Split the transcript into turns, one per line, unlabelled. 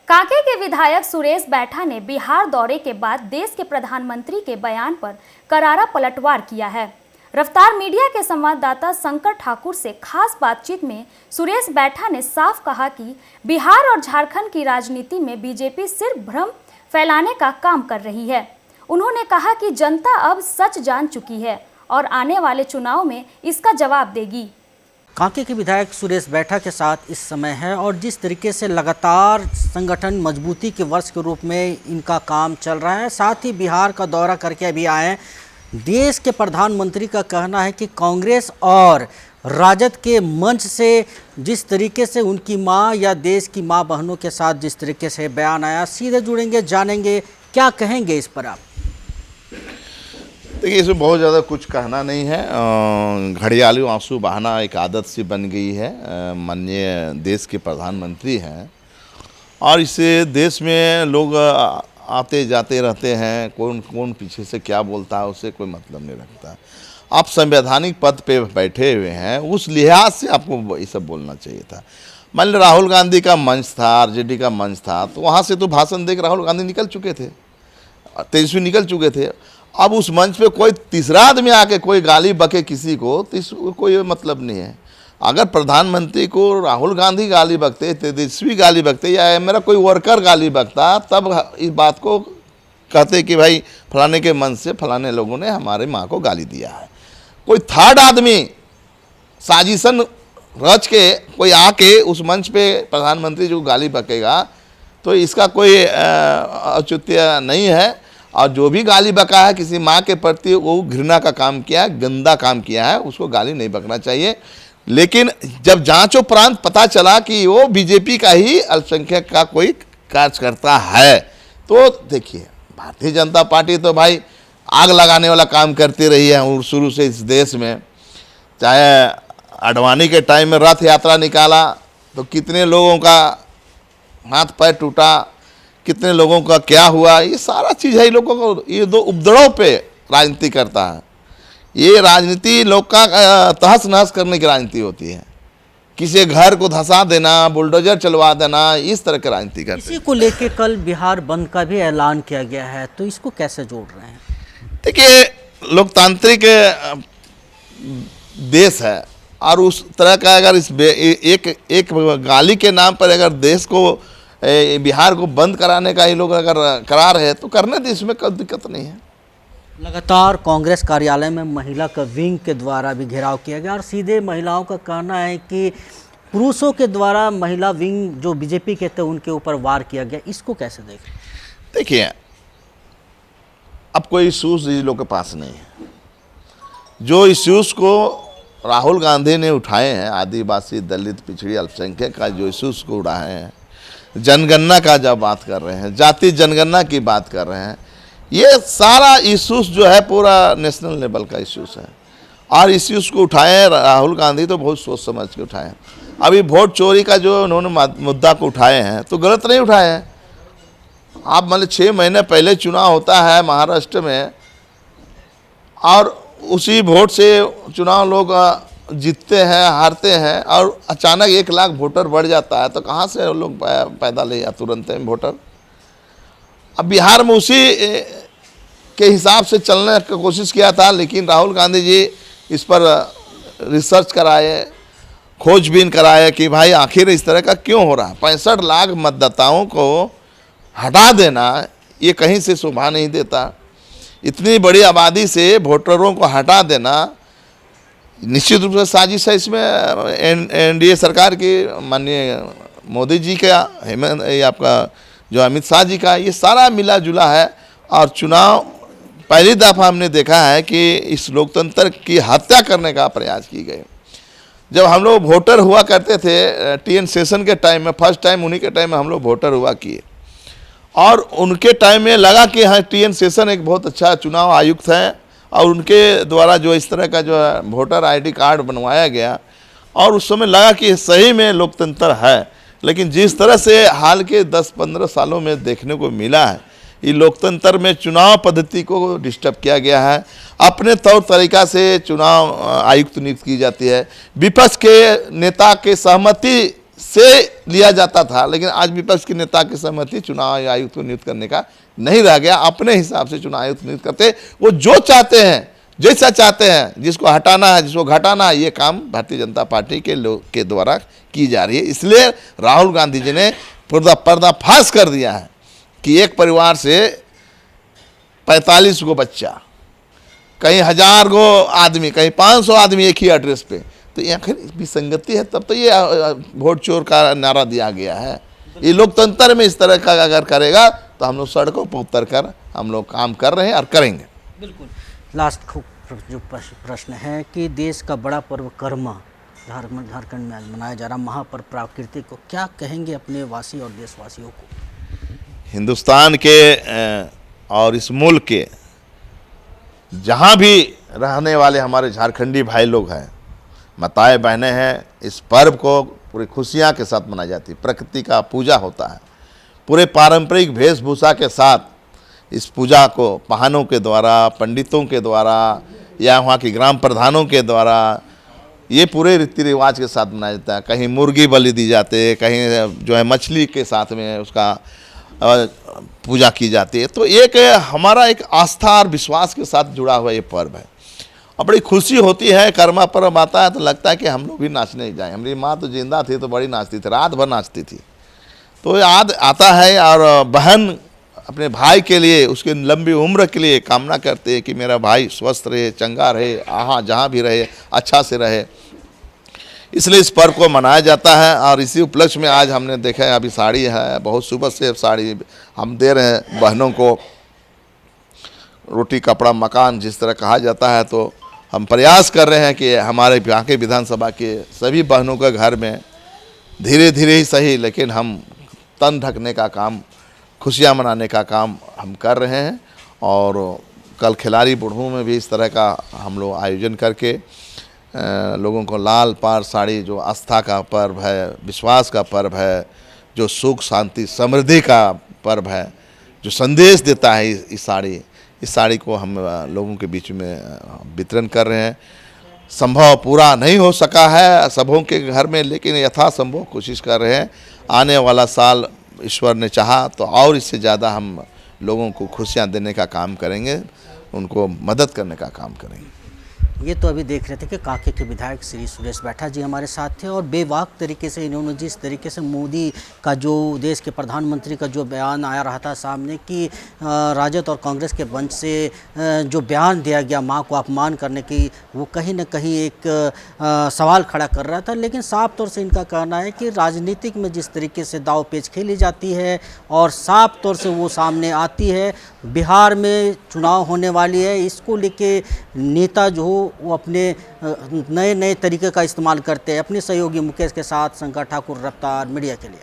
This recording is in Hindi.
कांके के विधायक सुरेश बैठा ने बिहार दौरे के बाद देश के प्रधानमंत्री के बयान पर करारा पलटवार किया है। रफ्तार मीडिया के संवाददाता शंकर ठाकुर से खास बातचीत में सुरेश बैठा ने साफ कहा कि बिहार और झारखंड की राजनीति में बीजेपी सिर्फ भ्रम फैलाने का काम कर रही है। उन्होंने कहा कि जनता अब सच जान चुकी है और आने वाले चुनाव में इसका जवाब देगी।
कांके के विधायक सुरेश बैठा के साथ इस समय है और जिस तरीके से लगातार संगठन मजबूती के वर्ष के रूप में इनका काम चल रहा है, साथ ही बिहार का दौरा करके अभी आए हैं। देश के प्रधानमंत्री का कहना है कि कांग्रेस और राजद के मंच से जिस तरीके से उनकी मां या देश की मां बहनों के साथ जिस तरीके से बयान आया, सीधे जुड़ेंगे, जानेंगे क्या कहेंगे इस पर आप।
देखिए, इसमें बहुत ज़्यादा कुछ कहना नहीं है। घड़ियाली आंसू बहाना एक आदत सी बन गई है। माननीय देश के प्रधानमंत्री हैं और इसे देश में लोग आते जाते रहते हैं। कौन कौन पीछे से क्या बोलता है उससे कोई मतलब नहीं रखता। आप संवैधानिक पद पे बैठे हुए हैं, उस लिहाज से आपको ये सब बोलना चाहिए था। मान लो राहुल गांधी का मंच था, आरजेडी का मंच था, तो वहाँ से तो भाषण देकर राहुल गांधी निकल चुके थे, तेजस्वी निकल चुके थे। अब उस मंच पे कोई तीसरा आदमी आके कोई गाली बके किसी को, तो इसको कोई मतलब नहीं है। अगर प्रधानमंत्री को राहुल गांधी गाली बकते, तेजस्वी गाली बकते या मेरा कोई वर्कर गाली बकता, तब इस बात को कहते कि भाई फलाने के मंच से फलाने लोगों ने हमारे माँ को गाली दिया है। कोई थर्ड आदमी साजिशन रच के कोई आके उस मंच पे प्रधानमंत्री जो गाली बकेगा, तो इसका कोई औचित्य नहीं है। और जो भी गाली बका है किसी माँ के प्रति, वो घृणा का काम किया है, गंदा काम किया है, उसको गाली नहीं बकना चाहिए। लेकिन जब जांच उपरांत पता चला कि वो बीजेपी का ही अल्पसंख्यक का कोई कार्यकर्ता है, तो देखिए, भारतीय जनता पार्टी तो भाई आग लगाने वाला काम करती रही है और शुरू से इस देश में। चाहे आडवाणी के टाइम में रथ यात्रा निकाला तो कितने लोगों का हाथ पैर टूटा, कितने लोगों का क्या हुआ, ये सारा चीज़ है। ये लोगों को, ये दो उपद्रव पे राजनीति करता है। ये राजनीति लोग का तहस नहस करने की राजनीति होती है। किसी घर को धंसा देना, बुलडोजर चलवा देना, इस तरह की राजनीति करते हैं।
इसी को लेके कल बिहार बंद का भी ऐलान किया गया है, तो इसको कैसे जोड़ रहे हैं? देखिए,
लोकतांत्रिक देश है और उस तरह का अगर इस एक गाली के नाम पर अगर देश को, बिहार को बंद कराने का ये लोग अगर करा रहे हैं तो करने दे, इसमें कोई दिक्कत नहीं है।
लगातार कांग्रेस कार्यालय में महिला का विंग के द्वारा भी घेराव किया गया और सीधे महिलाओं का कहना है कि पुरुषों के द्वारा महिला विंग जो बीजेपी के थे उनके ऊपर वार किया गया। इसको कैसे देखें?
देखिए, अब कोई इश्यूज इन लोग के पास नहीं है। जो इश्यूज को राहुल गांधी ने उठाए हैं, आदिवासी, दलित, पिछड़ी, अल्पसंख्यक का जो इश्यूज को उठाए हैं, जनगणना का जब बात कर रहे हैं, जाति जनगणना की बात कर रहे हैं, ये सारा इश्यूज जो है पूरा नेशनल लेवल का इश्यूज है। और इश्यूज को उठाए राहुल गांधी तो बहुत सोच समझ के उठाए हैं। अभी वोट चोरी का जो उन्होंने मुद्दा को उठाए हैं तो गलत नहीं उठाए हैं। आप मान लो 6 महीने पहले चुनाव होता है महाराष्ट्र में और उसी वोट से चुनाव लोग जीतते हैं, हारते हैं और अचानक 1 लाख वोटर बढ़ जाता है, तो कहाँ से लोग पैदा ले या तुरंत में वोटर। अब बिहार में उसी के हिसाब से चलने की कोशिश किया था, लेकिन राहुल गांधी जी इस पर रिसर्च कराए, खोजबीन कराए कि भाई आखिर इस तरह का क्यों हो रहा है। 65 लाख मतदाताओं को हटा देना ये कहीं से शोभा नहीं देता। इतनी बड़ी आबादी से वोटरों को हटा देना निश्चित रूप से साजिश है। इसमें एनडीए सरकार की, माननीय मोदी जी का, आपका जो अमित शाह जी का, ये सारा मिला जुला है। और चुनाव पहली दफ़ा हमने देखा है कि इस लोकतंत्र की हत्या करने का प्रयास की गए। जब हम लोग वोटर हुआ करते थे टीएन सेशन के टाइम में, फर्स्ट टाइम उन्हीं के टाइम में हम लोग वोटर हुआ किए और उनके टाइम में लगा कि हाँ, टीएन सेशन एक बहुत अच्छा चुनाव आयुक्त है और उनके द्वारा जो इस तरह का जो है वोटर आईडी कार्ड बनवाया गया और उस समय लगा कि सही में लोकतंत्र है। लेकिन जिस तरह से हाल के 10-15 सालों में देखने को मिला है, ये लोकतंत्र में चुनाव पद्धति को डिस्टर्ब किया गया है। अपने तौर तरीका से चुनाव आयुक्त नियुक्त की जाती है, विपक्ष के नेता के सहमति से लिया जाता था, लेकिन आज विपक्ष के नेता की सहमति चुनाव आयुक्त को नियुक्त करने का नहीं रह गया। अपने हिसाब से चुनाव आयुक्त नियुक्त करते, वो जो चाहते हैं, जैसा चाहते हैं, जिसको हटाना है, जिसको घटाना है, ये काम भारतीय जनता पार्टी के लोग के द्वारा की जा रही है। इसलिए राहुल गांधी जी ने पर्दाफाश कर दिया है कि एक परिवार से 45 गो बच्चा, कहीं 1000 गो आदमी, कहीं 500 आदमी एक ही एड्रेस पे, तो ये आखिर विसंगति है। तब तो ये वोट चोर का नारा दिया गया है। ये लोकतंत्र में इस तरह का अगर करेगा तो हम लोग सड़कों पर उतर कर हम लोग काम कर रहे हैं और करेंगे।
बिल्कुल। लास्ट जो प्रश्न है कि देश का बड़ा पर्व कर्मा झारखंड में आज मनाया जा रहा महापर्व प्राकृतिक को क्या कहेंगे अपने वासी और देशवासियों को?
हिंदुस्तान के और इस मुल्क के जहाँ भी रहने वाले हमारे झारखंडी भाई लोग हैं, माताएं बहनें हैं, इस पर्व को पूरी खुशियाँ के साथ मनाई जाती है। प्रकृति का पूजा होता है, पूरे पारंपरिक वेशभूषा के साथ इस पूजा को पहानों के द्वारा, पंडितों के द्वारा या वहाँ की ग्राम प्रधानों के द्वारा ये पूरे रीति रिवाज के साथ मनाया जाता है। कहीं मुर्गी बलि दी जाती है, कहीं जो है मछली के साथ में उसका पूजा की जाती है। तो एक हमारा एक आस्था और विश्वास के साथ जुड़ा हुआ ये पर्व है और बड़ी खुशी होती है। कर्मा पर्व आता है तो लगता है कि हम लोग भी नाचने जाएं। हमारी माँ तो जिंदा थी तो बड़ी नाचती थी, रात भर नाचती थी। तो याद आता है और बहन अपने भाई के लिए, उसके लंबी उम्र के लिए कामना करते हैं कि मेरा भाई स्वस्थ रहे, चंगा रहे, जहाँ भी रहे अच्छा से रहे। इसलिए इस पर्व को मनाया जाता है और इसी उपलक्ष्य में आज हमने देखा है अभी साड़ी है, बहुत सुबह से साड़ी हम दे रहे हैं बहनों को, रोटी कपड़ा मकान जिस तरह कहा जाता है। तो हम प्रयास कर रहे हैं कि हमारे यहाँ के विधानसभा के सभी बहनों के घर में धीरे धीरे ही सही, लेकिन हम तन ढकने का काम, खुशियाँ मनाने का काम हम कर रहे हैं। और कल खिलाड़ी बुढ़ऊ में भी इस तरह का हम लोग आयोजन करके लोगों को लाल पार साड़ी, जो आस्था का पर्व है, विश्वास का पर्व है, जो सुख शांति समृद्धि का पर्व है, जो संदेश देता है इस साड़ी को हम लोगों के बीच में वितरण कर रहे हैं। संभव पूरा नहीं हो सका है सबों के घर में, लेकिन यथासंभव कोशिश कर रहे हैं। आने वाला साल ईश्वर ने चाहा तो और इससे ज़्यादा हम लोगों को खुशियाँ देने का काम करेंगे, उनको मदद करने का काम करेंगे।
ये तो अभी देख रहे थे कि कांके के विधायक श्री सुरेश बैठा जी हमारे साथ थे और बेबाक तरीके से इन्होंने जिस तरीके से मोदी का, जो देश के प्रधानमंत्री का जो बयान आया रहा था सामने कि राजद और कांग्रेस के मंच से जो बयान दिया गया मां को अपमान करने की, वो कहीं ना कहीं एक सवाल खड़ा कर रहा था। लेकिन साफ तौर से इनका कहना है कि राजनीतिक में जिस तरीके से दाव पेच खेली जाती है और साफ तौर से वो सामने आती है, बिहार में चुनाव होने वाली है, इसको लेके नेता जो वो अपने नए तरीके का इस्तेमाल करते हैं। अपने सहयोगी मुकेश के साथ शंकर ठाकुर, रफ्तार मीडिया के लिए।